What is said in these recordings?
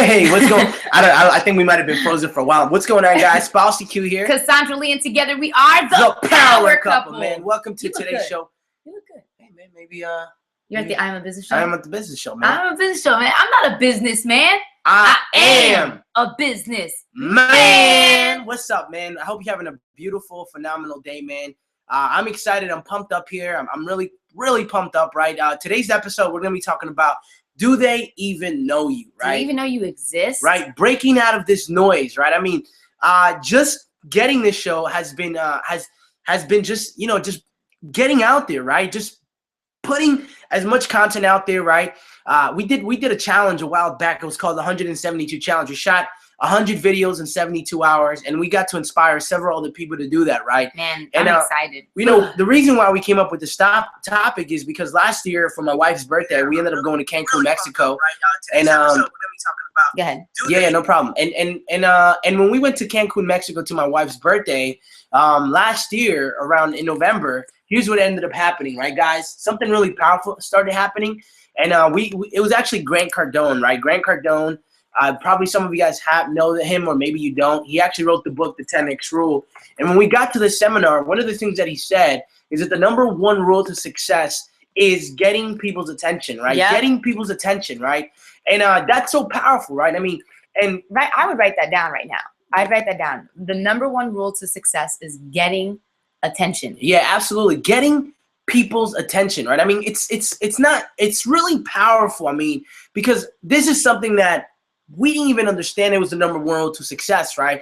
Hey, what's going on? I think we might have been frozen for a while. What's going on, guys? Bossy Q here. Cassandra Lee, and together we are the Power Couple, man. Welcome to today's show. You look good. Hey, man, maybe, You're at the I Am a Business Show? I am at the business show, man. I'm a business show, man. I'm not a businessman. I am a business man. What's up, man? I hope you're having a beautiful, phenomenal day, man. I'm excited. I'm pumped up here. I'm really, really pumped up, right? Today's episode, we're going to be talking about, do they even know you, right? Do they even know you exist? Right? Breaking out of this noise, right? I mean, just getting this show has been just, you know, just getting out there, right? Just putting as much content out there, right? We did a challenge a while back. It was called the 172 Challenge. We shot 100 videos in 72 hours, and we got to inspire several other people to do that, right? Man, I'm excited. You know, the reason why we came up with this topic is because last year for my wife's birthday, we ended up going to Cancun, Mexico, and Go ahead. yeah, no problem. And when we went to Cancun, Mexico to my wife's birthday last year around in November, here's what ended up happening, right, guys? Something really powerful started happening, and it was actually Grant Cardone, right? Grant Cardone. Probably some of you guys know him, or maybe you don't. He actually wrote the book, The 10X Rule. And when we got to the seminar, one of the things that he said is that the number one rule to success is getting people's attention, right? Yeah. Getting people's attention, right? And that's so powerful, right? I mean, and right, I would write that down right now. I'd write that down. The number one rule to success is getting attention. Yeah, absolutely. Getting people's attention, right? I mean, it's really powerful. I mean, because this is something that we didn't even understand it was the number one road to success, right?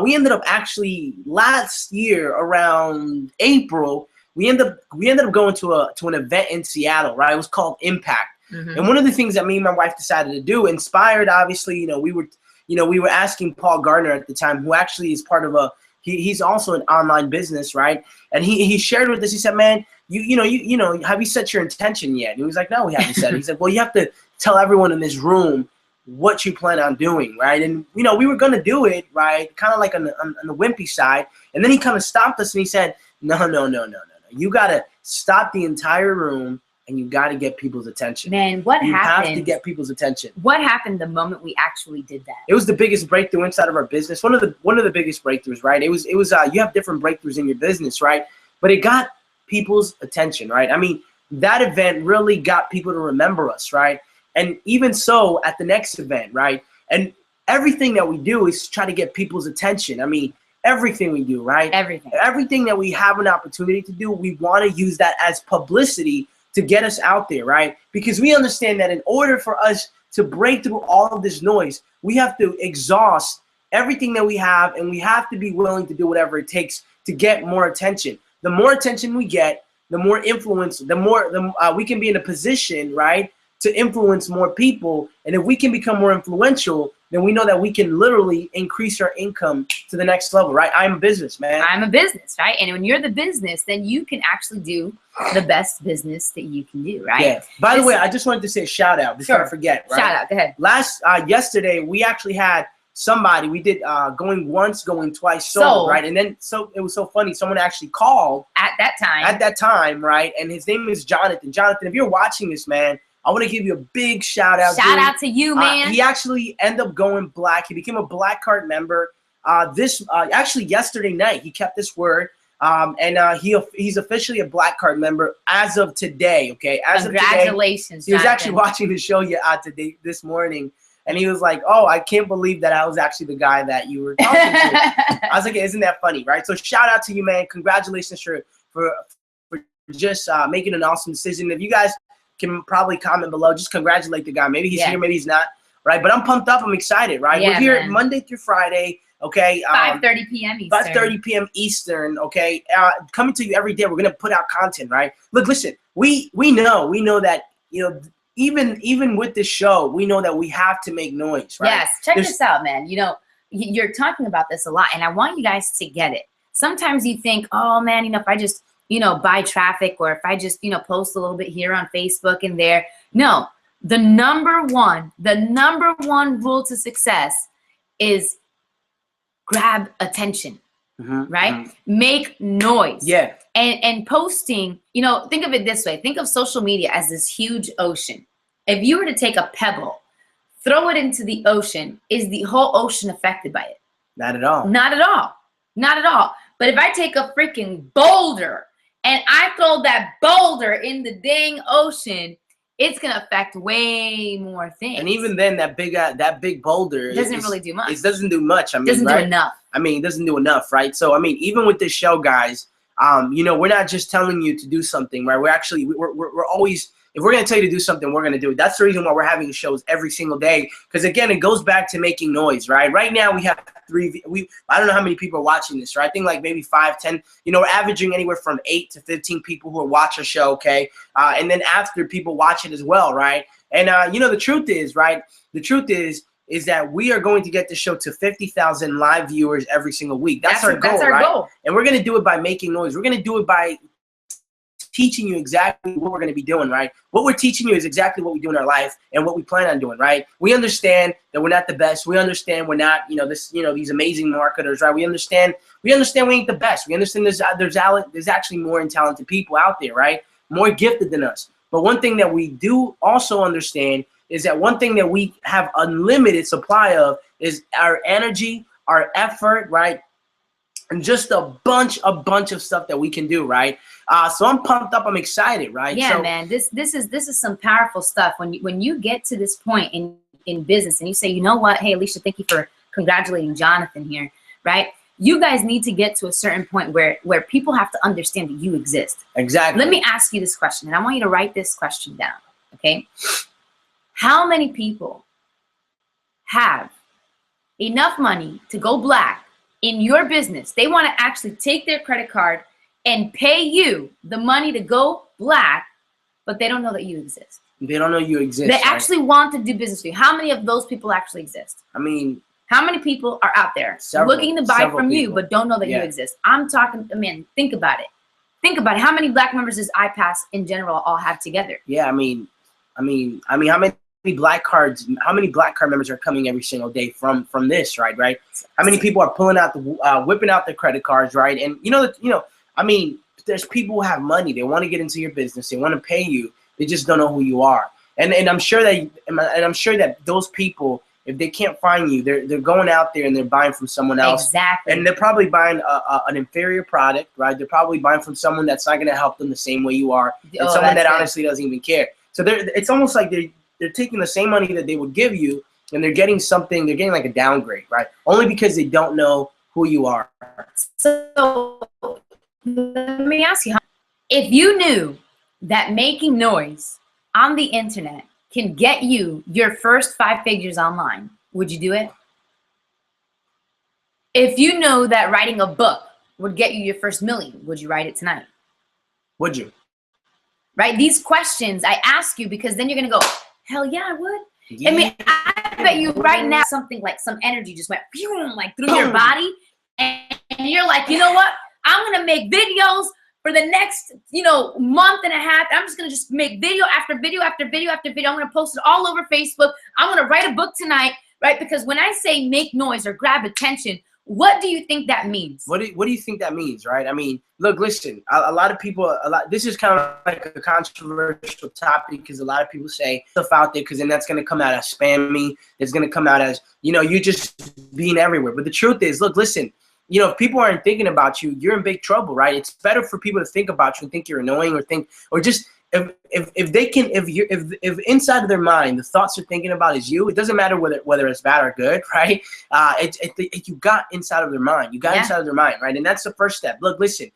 We ended up actually last year around April, we ended up going to an event in Seattle, right? It was called Impact. Mm-hmm. And one of the things that me and my wife decided to do, inspired, obviously, we were asking Paul Gardner at the time, who actually is part of he's also an online business, right? And he shared with us, he said, man, you know, have you set your intention yet? And he was like, no, we haven't set it. He said, well, you have to tell everyone in this room what you plan on doing, right? And we were gonna do it, right? Kind of like on the wimpy side. And then he kind of stopped us and he said, no. You gotta stop the entire room and you gotta get people's attention. Man, what happened? You have to get people's attention. What happened the moment we actually did that? It was the biggest breakthrough inside of our business. One of the biggest breakthroughs, right? It was you have different breakthroughs in your business, right? But it got people's attention, right? I mean, that event really got people to remember us, right? And even so, at the next event, right? And everything that we do is try to get people's attention. I mean, everything we do, right? Everything that we have an opportunity to do, we want to use that as publicity to get us out there, right? Because we understand that in order for us to break through all of this noise, we have to exhaust everything that we have, and we have to be willing to do whatever it takes to get more attention. The more attention we get, the more influence, the more we can be in a position, right, to influence more people. And if we can become more influential, then we know that we can literally increase our income to the next level, right? I'm a business, man. I'm a business, right? And when you're the business, then you can actually do the best business that you can do, right? Yeah. By the way, I just wanted to say a shout out before I forget, right? Shout out, go ahead. Yesterday, we actually had somebody, we did going once, going twice sold, right? And then it was so funny, someone actually called at that time, right? And his name is Jonathan. Jonathan, if you're watching this, man, I want to give you a big shout out. Shout out to you, man. He actually ended up going black. He became a Black Card member. Actually yesterday night, he kept this word. And he's officially a Black Card member as of today. Okay, congratulations. He was actually watching the show today this morning, and he was like, "Oh, I can't believe that I was actually the guy that you were talking to." I was like, "Isn't that funny, right?" So shout out to you, man. Congratulations for just making an awesome decision. If you guys can probably comment below, just congratulate the guy. Maybe he's here, maybe he's not, right? But I'm pumped up. I'm excited, right? Yeah, we're here Monday through Friday. Okay, 5:30 p.m. Eastern. 5:30 p.m. Eastern. Okay, coming to you every day. We're gonna put out content, right? Look, listen. We know that even with this show, we know that we have to make noise, right? Yes. Check this out, man. You're talking about this a lot, and I want you guys to get it. Sometimes you think, oh man, if I just buy traffic, or if I just post a little bit here on Facebook and there. No, the number one rule to success is grab attention, right? Make noise. Yeah. And posting, think of it this way. Think of social media as this huge ocean. If you were to take a pebble, throw it into the ocean, is the whole ocean affected by it? Not at all. Not at all. Not at all. But if I take a freaking boulder and I throw that boulder in the dang ocean, it's gonna affect way more things. And even then, that big boulder doesn't really do much. It doesn't do much. I mean, doesn't do enough. I mean, it doesn't do enough, right? So I mean, even with this show, guys, you know, we're not just telling you to do something, right? We're actually we're always, if we're gonna tell you to do something, we're gonna do it. That's the reason why we're having shows every single day. Because again, it goes back to making noise, right? Right now we have I don't know how many people are watching this, right? I think like maybe 5, 10, you know, we're averaging anywhere from 8 to 15 people who watch a show, okay? And then after, people watch it as well, right? And you know, the truth is, right? The truth is that we are going to get the show to 50,000 live viewers every single week. That's our goal, right? Goal. And we're going to do it by making noise. We're going to do it by teaching you exactly what we're going to be doing, right? What we're teaching you is exactly what we do in our life and what we plan on doing, right? We understand that we're not the best. We understand we're not, you know, these amazing marketers, right? We understand we ain't the best. We understand there's actually more talented people out there, right? More gifted than us. But one thing that we do also understand is that one thing that we have unlimited supply of is our energy, our effort, right? And just a bunch of stuff that we can do, right? So I'm pumped up. I'm excited, right? Yeah, so, man. This is some powerful stuff. When you get to this point in business and you say, you know what? Hey, Alicia, thank you for congratulating Jonathan here, right? You guys need to get to a certain point where people have to understand that you exist. Exactly. Let me ask you this question, and I want you to write this question down, okay? How many people have enough money to go black in your business? They want to actually take their credit card and pay you the money to go black, but they don't know that you exist. They don't know you exist. They actually want to do business with you. How many of those people actually exist? I mean, how many people are out there looking to buy from you but don't know that you exist? I'm talking, man, think about it. Think about it. How many black members does iPass in general all have together? Yeah, I mean, how many black card members are coming every single day from this, right? How many people are pulling out whipping out their credit cards, right? And I mean, there's people who have money. They want to get into your business. They want to pay you. They just don't know who you are. And I'm sure that those people, if they can't find you, they're going out there and they're buying from someone else. Exactly. And they're probably buying an inferior product, right? They're probably buying from someone that's not going to help them the same way you are, and someone that honestly doesn't even care. So it's almost like they're taking the same money that they would give you, and they're getting something. They're getting like a downgrade, right? Only because they don't know who you are. So let me ask you, if you knew that making noise on the internet can get you your first 5 figures online, would you do it? If you know that writing a book would get you your first million, would you write it tonight? Would you? Right? These questions I ask you because then you're going to go, hell yeah, I would. Yeah. I mean, I bet you right now something like some energy just went like through your body. And you're like, you know what? I'm going to make videos for the next, month and a half. I'm just going to make video after video after video after video. I'm going to post it all over Facebook. I'm going to write a book tonight, right? Because when I say make noise or grab attention, what do you think that means? What do you think that means, right? I mean, look, listen, a lot of people, this is kind of like a controversial topic because a lot of people say stuff out there because then that's going to come out as spammy. It's going to come out as, you just being everywhere. But the truth is, look, listen, if people aren't thinking about you, you're in big trouble, right? It's better for people to think about you and think you're annoying or just if inside of their mind the thoughts they're thinking about is you, it doesn't matter whether it's bad or good, right? You got inside of their mind. You got inside of their mind, right? And that's the first step. Look, listen.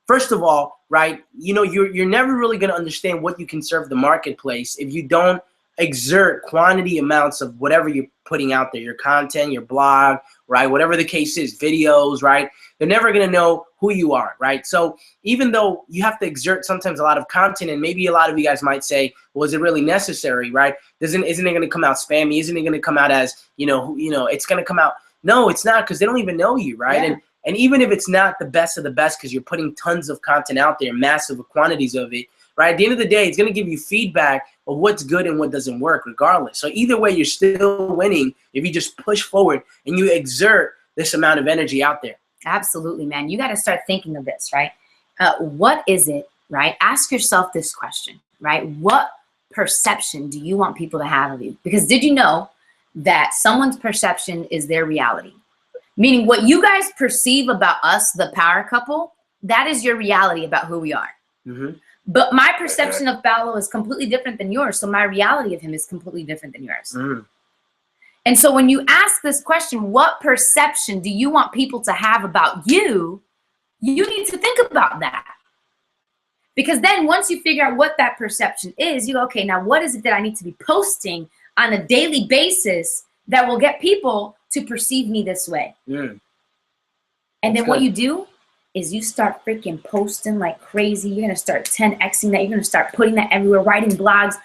First of all, right? You're never really gonna understand what you can serve the marketplace if you don't exert quantity amounts of whatever you're putting out there, your content, your blog, right? Whatever the case is, videos, right? They're never going to know who you are, right? So even though you have to exert sometimes a lot of content, and maybe a lot of you guys might say, well, is it really necessary, right? Isn't it going to come out spammy? Isn't it going to come out as, it's going to come out? No, it's not, because they don't even know you, right? Yeah. And even if it's not the best of the best because you're putting tons of content out there, massive quantities of it, right? At the end of the day, it's going to give you feedback of what's good and what doesn't work regardless. So either way, you're still winning if you just push forward and you exert this amount of energy out there. Absolutely, man. You got to start thinking of this, right? What is it, right? Ask yourself this question, right? What perception do you want people to have of you? Because did you know that someone's perception is their reality. Meaning what you guys perceive about us, the power couple, that is your reality about who we are. But my perception of Paulo is completely different than yours. So my reality of him is completely different than yours. And so when you ask this question, what perception do you want people to have about you? You need to think about that. Because then once you figure out what that perception is, you go, okay, now what is it that I need to be posting on a daily basis that will get people to perceive me this way? And then what you do is you start freaking posting like crazy. You're going to start 10xing that. You're going to start putting that everywhere, writing blogs,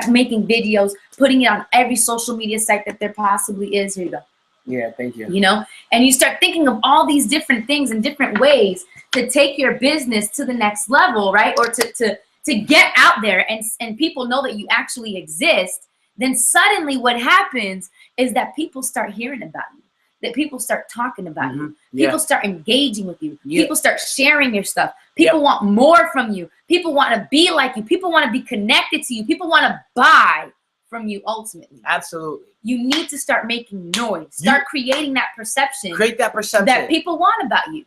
making videos, putting it on every social media site that there possibly is. Here you go. Yeah, thank you. You know, and you start thinking of all these different things and different ways to take your business to the next level, right? Or to get out there and people know that you actually exist. Then suddenly what happens is that people start hearing about you, that people start talking about you, people start engaging with you, people start sharing your stuff, people want more from you, people want to be like you, people want to be connected to you, people want to buy from you ultimately. Absolutely. You need to start making noise, start creating that perception. Create that perception that people want about you.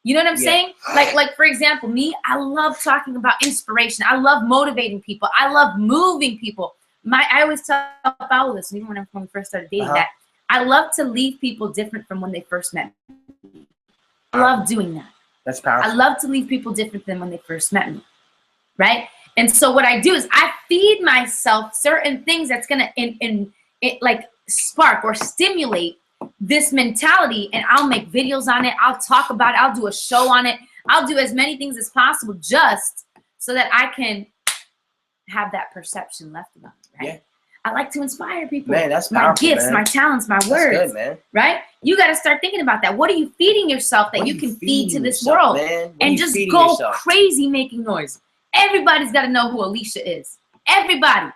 You know what I'm saying? Like for example, me, I love talking about inspiration. I love motivating people. I love moving people. I always tell Paulo this, even when we first started dating, that I love to leave people different from when they first met me. I love doing that. That's powerful. I love to leave people different than when they first met me, right? And so what I do is I feed myself certain things that's gonna like spark or stimulate this mentality, and I'll make videos on it. I'll talk about it. I'll do a show on it. I'll do as many things as possible just so that I can have that perception left about me, right? I like to inspire people. Man, that's powerful, my gifts, my talents, my words. That's good, man. Right? You got to start thinking about that. What are you feeding yourself that you can feed to this world? And just go crazy making noise. Everybody's got to know who Alicia is. Everybody.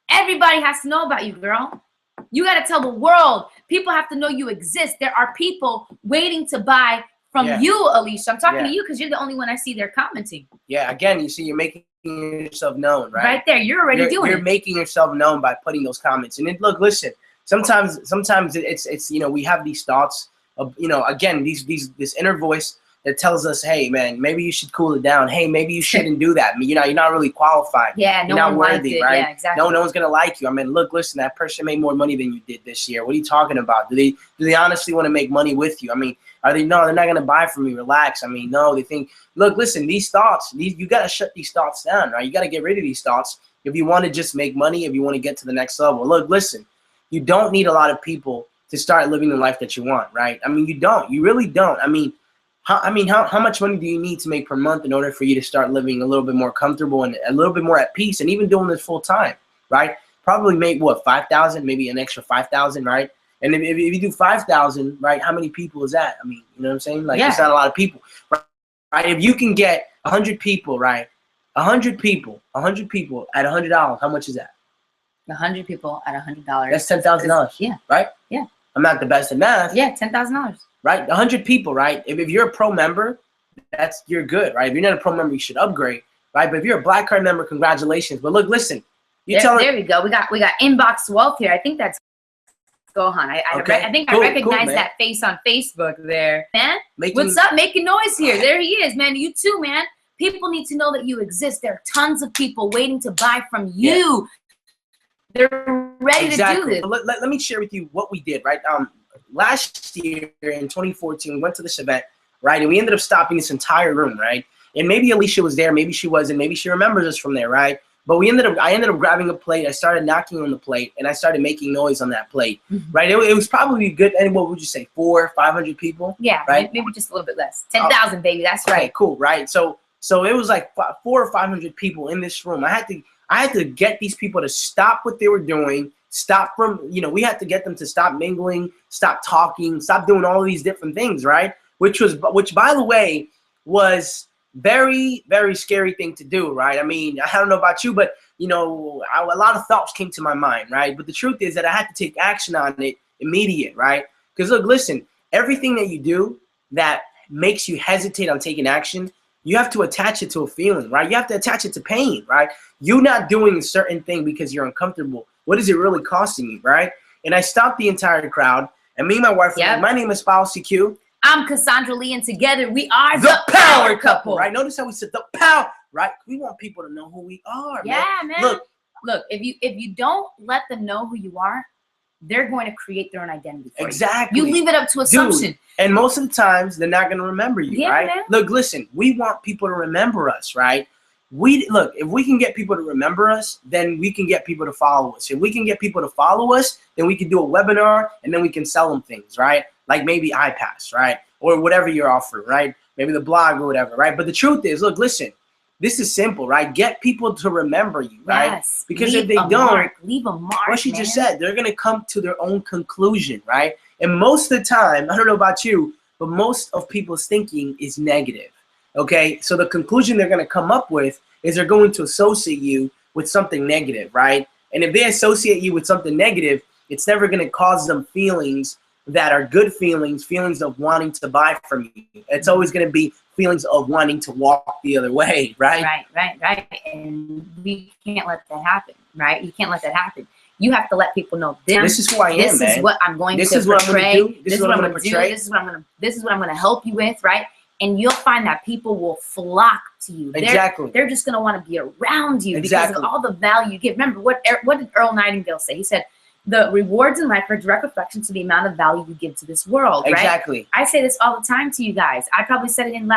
Everybody has to know about you, girl. You got to tell the world. People have to know you exist. There are people waiting to buy from you, Alicia. I'm talking to you because you're the only one I see there commenting. Yeah, again, you see, you're making yourself known, right? Right there, you're already doing it. You're making yourself known by putting those comments. And look, listen, sometimes it's you know, we have these thoughts of, you know, again, this inner voice that tells us, hey man, maybe you should cool it down. Hey, maybe you shouldn't do that. You know, you're not really qualified. Yeah, you're not worthy, right? Yeah, exactly. No one's gonna like you. I mean, look, listen, that person made more money than you did this year. What are you talking about? Do they honestly want to make money with you? I mean, they're not gonna buy from you. Relax. I mean, no, they think, look, listen, these thoughts, you gotta shut these thoughts down, right? You gotta get rid of these thoughts if you want to just make money, if you want to get to the next level. Look, listen, you don't need a lot of people to start living the life that you want, right? I mean, you don't. You really don't. I mean, how much money do you need to make per month in order for you to start living a little bit more comfortable and a little bit more at peace, and even doing this full time, right? Probably make what, 5,000, maybe an extra 5,000, right? And if you do 5,000, right, how many people is that? I mean, you know what I'm saying? Like, it's not a lot of people, right? If you can get 100 people, right? 100 people at $100, how much is that? 100 people at $100. That's $10,000. Yeah. Right? Yeah. I'm not the best at math. Yeah, $10,000. Right? 100 people, right? If you're a pro member, you're good, right? If you're not a pro member, you should upgrade, right? But if you're a Black Card member, congratulations. But look, listen. There we go. We got Inbox Wealth here. I think that's Gohan. I think I recognize that face on Facebook there. Man, what's up? Making noise here. There he is, man. You too, man. People need to know that you exist. There are tons of people waiting to buy from you. Yeah. They're ready to do this. Let me share with you what we did, right? Last year in 2014, we went to this event, right? And we ended up stopping this entire room, right? And maybe Alicia was there, maybe she wasn't, maybe she remembers us from there, right? But I ended up grabbing a plate. I started knocking on the plate, and I started making noise on that plate, right? It was probably good. And what would you say, 400 or 500 people? Yeah, right. Maybe just a little bit less. 10,000, baby. That's right. Okay, cool, right? So it was like 400 or 500 people in this room. I had to get these people to stop what they were doing, stop from, you know, we had to get them to stop mingling, stop talking, stop doing all of these different things, right? Which by the way was very, very scary thing to do, right? I mean, I don't know about you, but you know, a lot of thoughts came to my mind, right? But the truth is that I had to take action on it immediate, right? Because look, listen, everything that you do that makes you hesitate on taking action, you have to attach it to a feeling, right? You have to attach it to pain, right? You not doing a certain thing because you're uncomfortable. What is it really costing you, right? and I stopped the entire crowd, and me and my wife were like, my name is Policy Q. I'm Cassandra Lee, and together we are the power couple. Right? Notice how we said the power. Right? We want people to know who we are. Yeah, man. Look, if you don't let them know who you are, they're going to create their own identity for exactly. You leave it up to assumption. Dude, and most of the times, they're not going to remember you, right? Man. Look, listen, we want people to remember us, right? Look, if we can get people to remember us, then we can get people to follow us. If we can get people to follow us, then we can do a webinar, and then we can sell them things, right? Like maybe iPass, right? Or whatever you're offering, right? Maybe the blog or whatever, right? But the truth is, look, listen, this is simple, right? Get people to remember you, right? Yes. Because if they don't, leave a mark. What she just said, they're going to come to their own conclusion, right? And most of the time, I don't know about you, but most of people's thinking is negative, okay? So the conclusion they're going to come up with is they're going to associate you with something negative, right? And if they associate you with something negative, it's never going to cause them feelings that are good feelings of wanting to buy from you. It's always going to be feelings of wanting to walk the other way, right? Right. And we can't let that happen, right? You can't let that happen. You have to let people know this is who I am, this man. is what I'm going this to is portray. What I'm going to do. This is what I'm going to portray. This is what I'm going to help you with, right? And you'll find that people will flock to you. Exactly. They're just going to want to be around you because of all the value you give. Remember, what did Earl Nightingale say? He said, the rewards in life are direct reflections to the amount of value you give to this world, right? Exactly. I say this all the time to you guys. I probably said it in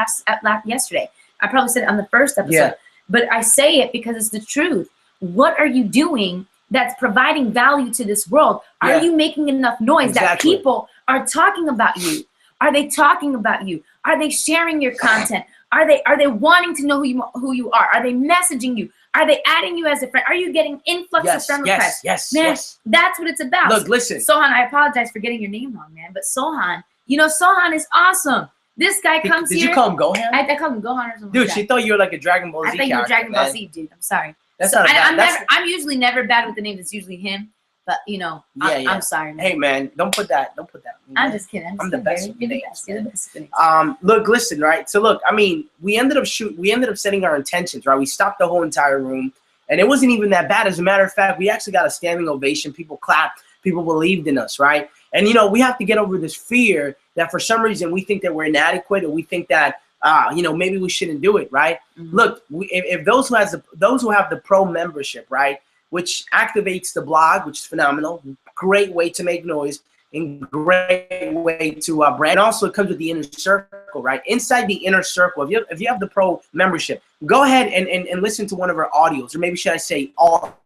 yesterday. I probably said it on the first episode. But I say it because it's the truth. What are you doing that's providing value to this world? Are you making enough noise that people are talking about you? Are they talking about you? Are they sharing your content? Are they wanting to know who you are? Are they messaging you? Are they adding you as a friend? Are you getting influx of friend requests? Yes. That's what it's about. Look, listen. Sohan, I apologize for getting your name wrong, man. But Sohan, Sohan is awesome. This guy comes here. Did you call him Gohan? I call him Gohan or something. Dude, she thought you were like a Dragon Ball Z character. I thought you were Dragon Ball Z, dude. I'm sorry. That's not bad. I'm usually never bad with the name. It's usually him. But I'm sorry, man. Hey, man, don't put that. I'm just kidding. I'm the best. You're the best. You're the best. Look, listen, right? So look, I mean, we ended up setting our intentions, right? We stopped the whole entire room, and it wasn't even that bad. As a matter of fact, we actually got a standing ovation. People clapped. People believed in us, right? And we have to get over this fear that for some reason we think that we're inadequate, or we think that maybe we shouldn't do it, right? Mm-hmm. Look, if those who have the pro membership, right, which activates the blog, which is phenomenal, great way to make noise, and great way to brand. And also, it comes with the inner circle, right? Inside the inner circle, if you have the pro membership, go ahead and listen to one of our audios, or maybe should I say all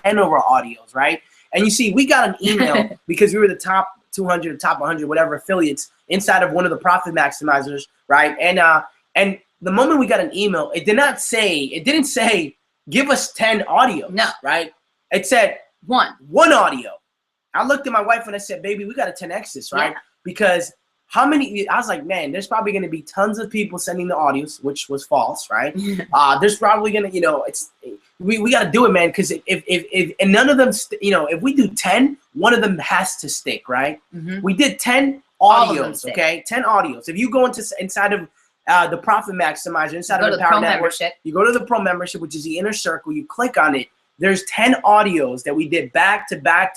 10 of our audios, right? And you see, we got an email because we were the top 200, top 100, whatever affiliates inside of one of the profit maximizers, right? And the moment we got an email, it didn't say give us 10 audios. No. Right? It said one audio. I looked at my wife and I said, baby, we got to 10x this, right? Yeah. Because I was like, man, there's probably going to be tons of people sending the audios, which was false, right? There's probably going to, we got to do it, man. Because if none of them, if we do 10, one of them has to stick, right? Mm-hmm. We did 10 audios, okay? 10 audios. If you go inside of the Profit Maximizer, inside of the Power Network, you go to the Pro Membership, which is the inner circle, you click on it. There's 10 audios that we did back to back,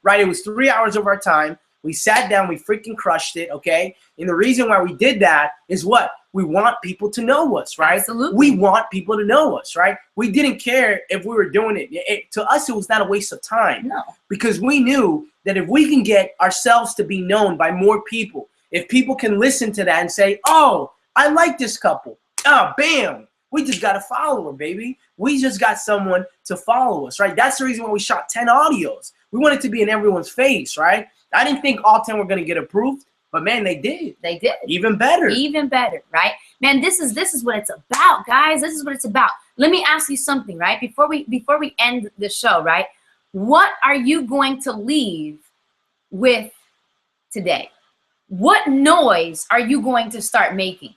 right? It was 3 hours of our time. We sat down, we freaking crushed it, okay? And the reason why we did that is what? We want people to know us, right? Absolutely. We want people to know us, right? We didn't care if we were doing it. To us, it was not a waste of time. No. Because we knew that if we can get ourselves to be known by more people, if people can listen to that and say, oh, I like this couple. Oh, bam. We just got a follower, baby. We just got someone to follow us, right? That's the reason why we shot 10 audios. We wanted to be in everyone's face, right? I didn't think all 10 were going to get approved, but man, they did. They did. Even better. Even better, right? Man, this is what it's about, guys. This is what it's about. Let me ask you something, right? Before we end the show, right? What are you going to leave with today? What noise are you going to start making?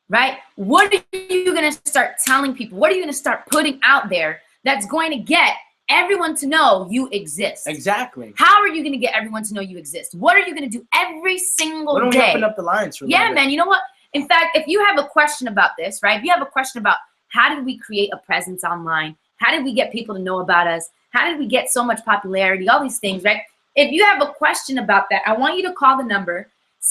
Right? What are you going to start telling people? What are you going to start putting out there that's going to get everyone to know you exist? Exactly. How are you going to get everyone to know you exist? What are you going to do every single day? Why don't we open up the lines for Yeah, man. You know what? In fact, if you have a question about this, right? If you have a question about how did we create a presence online? How did we get people to know about us? How did we get so much popularity? All these things, right? If you have a question about that, I want you to call the number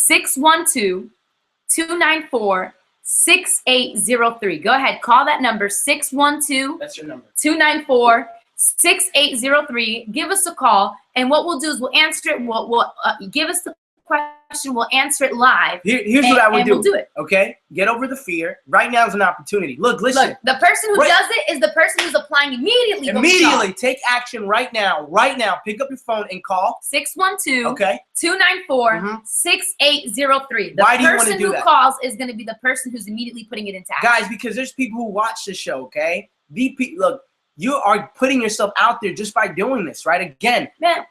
612-294-6803. Go ahead, call that number, 612. That's your number. 294-6803. Give us a call, and what we'll do is we'll answer it. We'll give us the question. We'll answer it live. Here's what I would do. We'll do it. Okay, get over the fear. Right now is an opportunity. Look, listen. Look, the person who does it is the person who's applying immediately. Immediately, take action right now. Right now, pick up your phone and call 612. Okay. 294-6803. The Why do you want to person do who that? calls is going to be the person who's immediately putting it into action. Guys, because there's people who watch the show. Okay, look, you are putting yourself out there just by doing this, right? Again, Man,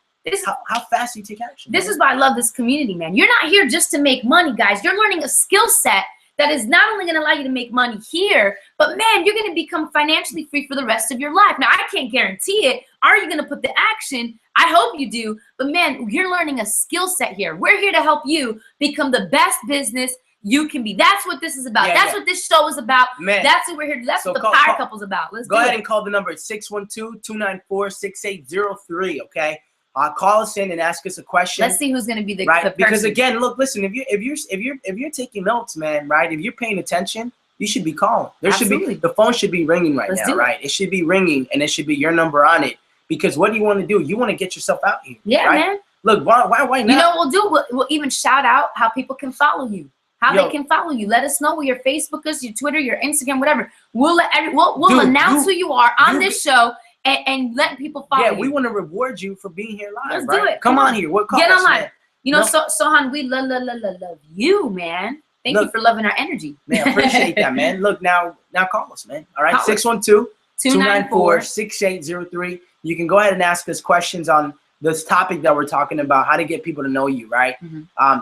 how fast do you take action? This is why I love this community, man. You're not here just to make money, guys. You're learning a skill set that is not only going to allow you to make money here, but man, you're going to become financially free for the rest of your life. Now, I can't guarantee it. Are you going to put the action? I hope you do. But man, you're learning a skill set here. We're here to help you become the best business you can be. That's what this is about. That's what this show is about. Man. That's what we're here to do. That's what the Power Couple's about. Let's go ahead and call the number at 612-294-6803. Okay. Call us in and ask us a question. Let's see who's going to be the person. Because again, look, listen. If you're taking notes, man, right? If you're paying attention, you should be calling. The phone should be ringing right now, right? It should be ringing, and it should be your number on it. Because what do you want to do? You want to get yourself out here. Yeah, right? man. Look, why not? You know what we'll do? We'll even shout out how people can follow you. They can follow you. Let us know where your Facebook is, your Twitter, your Instagram, whatever. We'll announce who you are on this show. And letting people follow you. Yeah, we want to reward you for being here live. Let's do it. Come on here. Get on live. You know, Sohan, we love you, man. Thank you for loving our energy. Man, appreciate that, man. Look, now call us, man. All right, 612-294-6803. You can go ahead and ask us questions on this topic that we're talking about, how to get people to know you, right?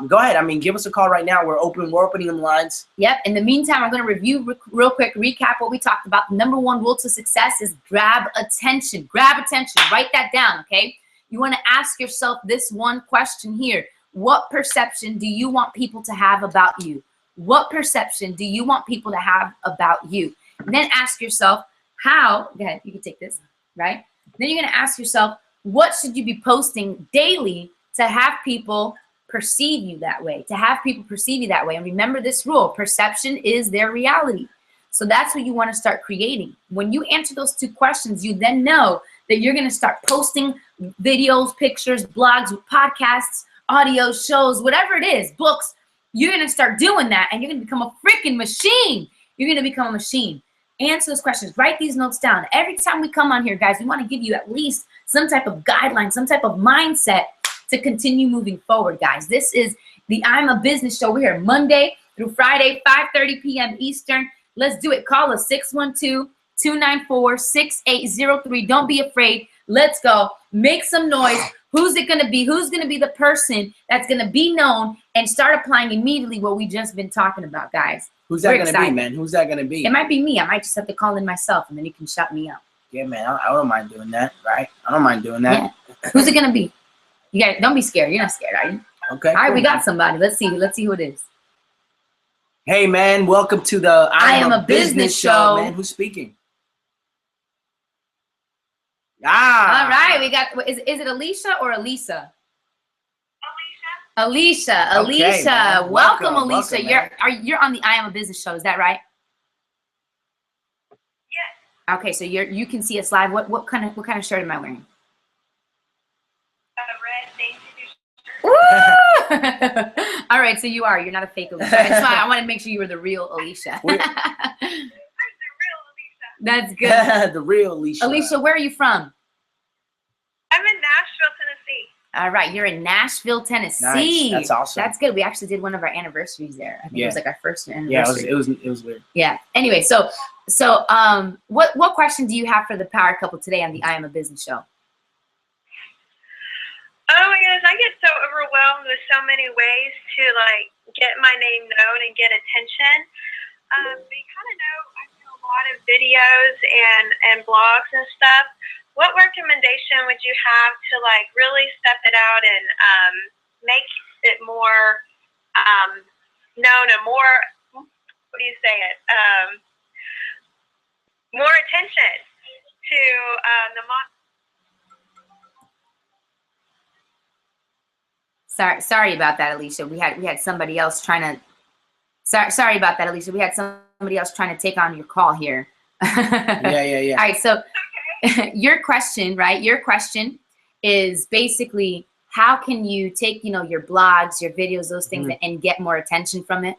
Go ahead. I mean, give us a call right now. We're opening them lines. Yep. In the meantime, I'm going to review real quick, recap what we talked about. The number one rule to success is grab attention. Grab attention. Write that down, okay? You want to ask yourself this one question here. What perception do you want people to have about you? What perception do you want people to have about you? And then ask yourself, go ahead, you can take this, right? Then you're going to ask yourself, what should you be posting daily to have people perceive you that way? And remember this rule, perception is their reality. So that's what you want to start creating. When you answer those two questions, you then know that you're going to start posting videos, pictures, blogs, podcasts, audio shows, whatever it is, books. You're going to start doing that, and you're going to become a freaking machine. You're going to become a machine. Answer those questions. Write these notes down. Every time we come on here, guys, we want to give you at least some type of guideline, some type of mindset to continue moving forward, guys. This is the I'm a Business Show. We're here Monday through Friday, 5:30 p.m. Eastern. Let's do it. Call us 612-294-6803. Don't be afraid. Let's go. Make some noise. Who's it going to be? Who's going to be the person that's going to be known and start applying immediately what we just been talking about, guys? Who's that going to be, man? Who's that going to be? It might be me. I might just have to call in myself, and then you can shout me out. Yeah, man. I don't mind doing that, right? I don't mind doing that. Yeah. Who's it going to be? You guys, don't be scared. You're not scared, are you? Okay. All right, we got somebody. Let's see who it is. Hey, man. Welcome to the I Am a Business Show. Man, who's speaking? All right, we got. Is it Alicia or Elisa? Alicia. Okay, Welcome, Alicia. Welcome, you're on the I Am a Business Show. Is that right? Yes. Okay, so you can see us live. What kind of shirt am I wearing? Red daisy. Woo! All right, so you're not a fake Alicia. I wanted to make sure you were the real Alicia. I'm the real Alicia. That's good. The real Alicia. Alicia, where are you from? I'm in Nashville, Tennessee. All right, you're in Nashville, Tennessee. Nice. That's awesome. That's good. We actually did one of our anniversaries there. I think it was like our first anniversary. Yeah, it was weird. Yeah. Anyway, so what question do you have for the Power Couple today on the I Am a Business Show? Oh my goodness, I get so overwhelmed with so many ways to like get my name known and get attention. But you kind of know I do a lot of videos and blogs and stuff. What recommendation would you have to like really step it out and make it more known and more, more attention to the Sorry about that, Alicia. We had somebody else trying to. Sorry about that, Alicia. We had somebody else trying to take on your call here. Yeah. All right. So your question, right? Your question is basically, how can you take, your blogs, your videos, those things, and get more attention from it?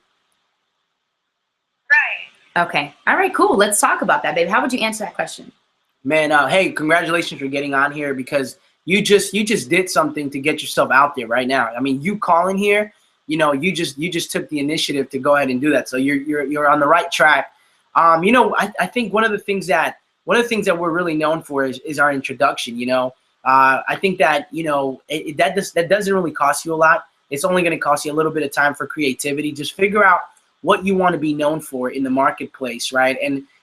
Right. Okay. All right, cool. Let's talk about that, baby. How would you answer that question? Man, hey, congratulations for getting on here, because you just did something to get yourself out there right now. I mean, you calling here, you just took the initiative to go ahead and do that. So you're on the right track. I think one of the things that we're really known for is our introduction. I think that that doesn't really cost you a lot. It's only going to cost you a little bit of time for creativity. Just figure out what you want to be known for in the marketplace, right?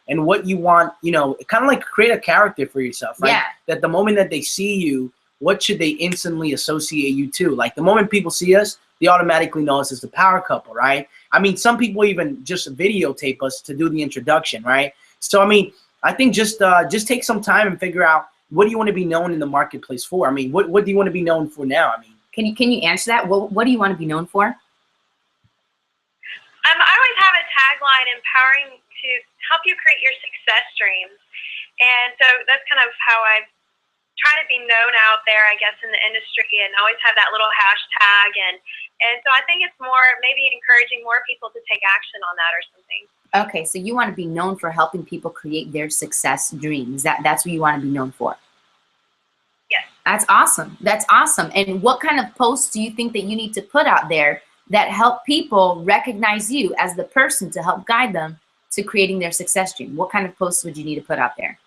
And what you want, kind of like create a character for yourself, right? Yeah. That the moment that they see you, what should they instantly associate you to? Like the moment people see us, they automatically know us as the power couple, right? I mean, some people even just videotape us to do the introduction, right? So, I mean, I think just take some time and figure out, what do you want to be known in the marketplace for? I mean, what do you want to be known for now? I mean, can you answer that? What do you want to be known for? I always have a tagline: empowering to help you create your success dreams. And so that's kind of how I try to be known out there, I guess, in the industry, and always have that little hashtag. And so I think it's more maybe encouraging more people to take action on that or something. Okay, so you want to be known for helping people create their success dreams. That's what you want to be known for. Yes. That's awesome. That's awesome. And what kind of posts do you think that you need to put out there that help people recognize you as the person to help guide them to creating their success dream? What kind of posts would you need to put out there?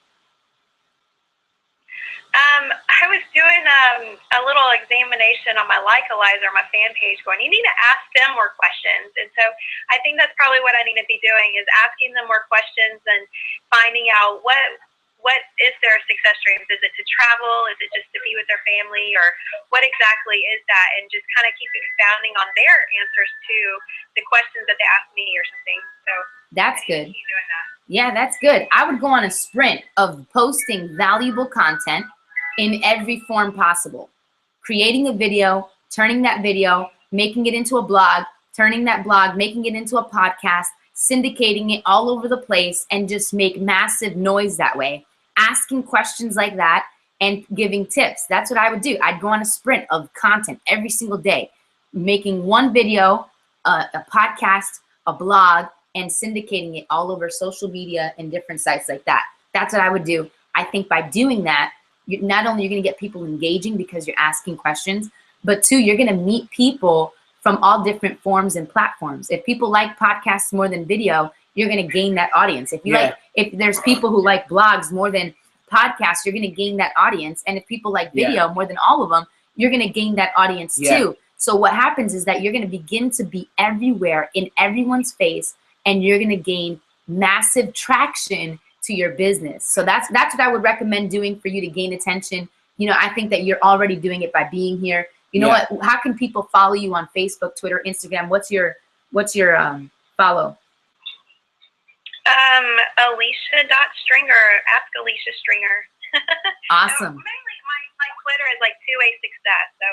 I was doing a little examination on my Likealizer, my fan page, going, you need to ask them more questions. And so I think that's probably what I need to be doing, is asking them more questions and finding out what is their success dreams. Is it to travel? Is it just to be with their family? Or what exactly is that? And just kind of keep expounding on their answers to the questions that they ask me or something. So that's good. Keep doing that. Yeah, that's good. I would go on a sprint of posting valuable content in every form possible. Creating a video, turning that video, making it into a blog, turning that blog, making it into a podcast, syndicating it all over the place, and just make massive noise that way. Asking questions like that and giving tips. That's what I would do. I'd go on a sprint of content every single day, making one video, a podcast, a blog, and syndicating it all over social media and different sites like that. That's what I would do. I think by doing that, not only you're going to get people engaging because you're asking questions, but two, you're going to meet people from all different forms and platforms. If people like podcasts more than video, you're going to gain that audience. If you if there's people who like blogs more than podcasts, you're going to gain that audience. And if people like video more than all of them, you're going to gain that audience too. So what happens is that you're going to begin to be everywhere in everyone's face, and you're going to gain massive traction to your business. So that's what I would recommend doing for you to gain attention. I think that you're already doing it by being here. You know what? How can people follow you on Facebook, Twitter, Instagram? What's your follow? Alicia.Stringer. Ask Alicia Stringer. Awesome. Mainly my Twitter is like 2A Success. So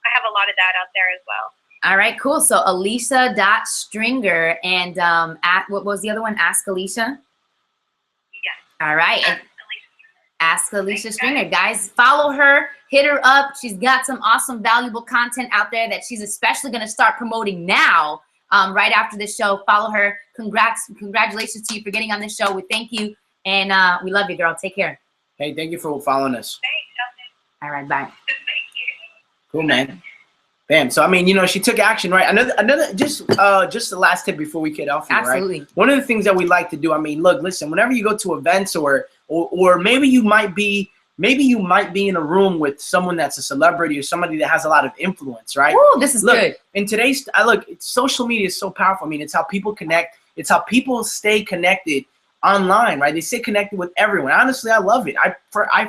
I have a lot of that out there as well. All right, cool. So Alicia.Stringer, and what was the other one? Ask Alicia? Yes. All right. Ask Alicia Stringer. Guys, follow her, hit her up. She's got some awesome, valuable content out there that she's especially going to start promoting now, right after this show. Follow her. Congratulations to you for getting on this show. We thank you, and we love you, girl. Take care. Hey, thank you for following us. Thanks, Justin. All right, bye. Thank you. Cool, man. Bam. So I mean, she took action, right? Another just the last tip before we get off here, Absolutely. Right? One of the things that we like to do, I mean, look, listen, whenever you go to events or maybe you might be in a room with someone that's a celebrity or somebody that has a lot of influence, right? Ooh, this is good. In today's social media is so powerful. I mean, it's how people connect. It's how people stay connected online, right? They stay connected with everyone. Honestly, I love it. I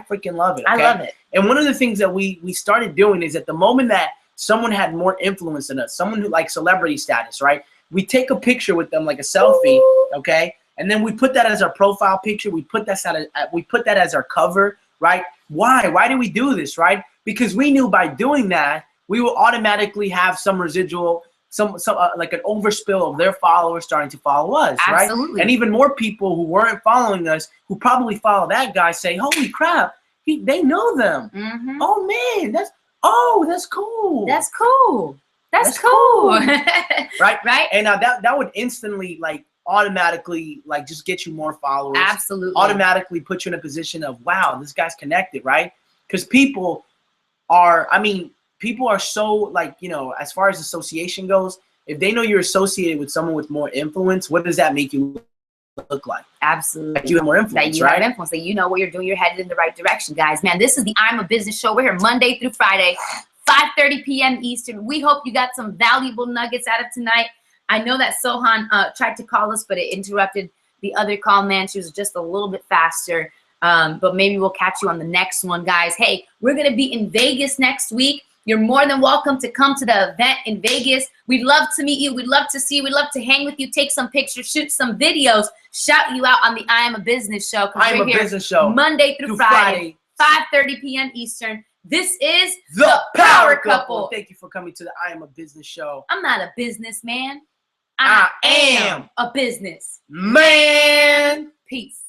freaking love it. Okay? I love it. And one of the things that we started doing is at the moment that someone had more influence than us, someone who like celebrity status, right? We take a picture with them, like a selfie, okay? And then we put that as our profile picture. We put that as our cover, right? Why? Why do we do this, right? Because we knew by doing that, we will automatically have some residual, some like an overspill of their followers starting to follow us, Absolutely. right? And even more people who weren't following us, who probably follow that guy, say, "Holy crap, they know them. Oh man, that's cool. That's cool. That's cool. Right? Right? And that would instantly, like, automatically, like, just get you more followers. Absolutely. Automatically put you in a position of, wow, this guy's connected, right? Because people are so, like, you know, as far as association goes, if they know you're associated with someone with more influence, what does that make you look like? Absolutely. That you have more influence, that you right? have influence, that you know what you're doing, you're headed in the right direction, guys. Man, this is the I'm a Business show. We're here Monday through Friday, 5:30 p.m. Eastern. We hope you got some valuable nuggets out of tonight. I know that Sohan tried to call us, but it interrupted the other call, man. She was just a little bit faster. But maybe we'll catch you on the next one, guys. Hey, we're going to be in Vegas next week. You're more than welcome to come to the event in Vegas. We'd love to meet you. We'd love to see you. We'd love to hang with you, take some pictures, shoot some videos, shout you out on the I Am a Business show. I Am a Business show. Monday through Friday, 5:30 p.m. Eastern. This is The Power Couple. Thank you for coming to the I Am a Business show. I'm not a businessman. I am a business man. Peace.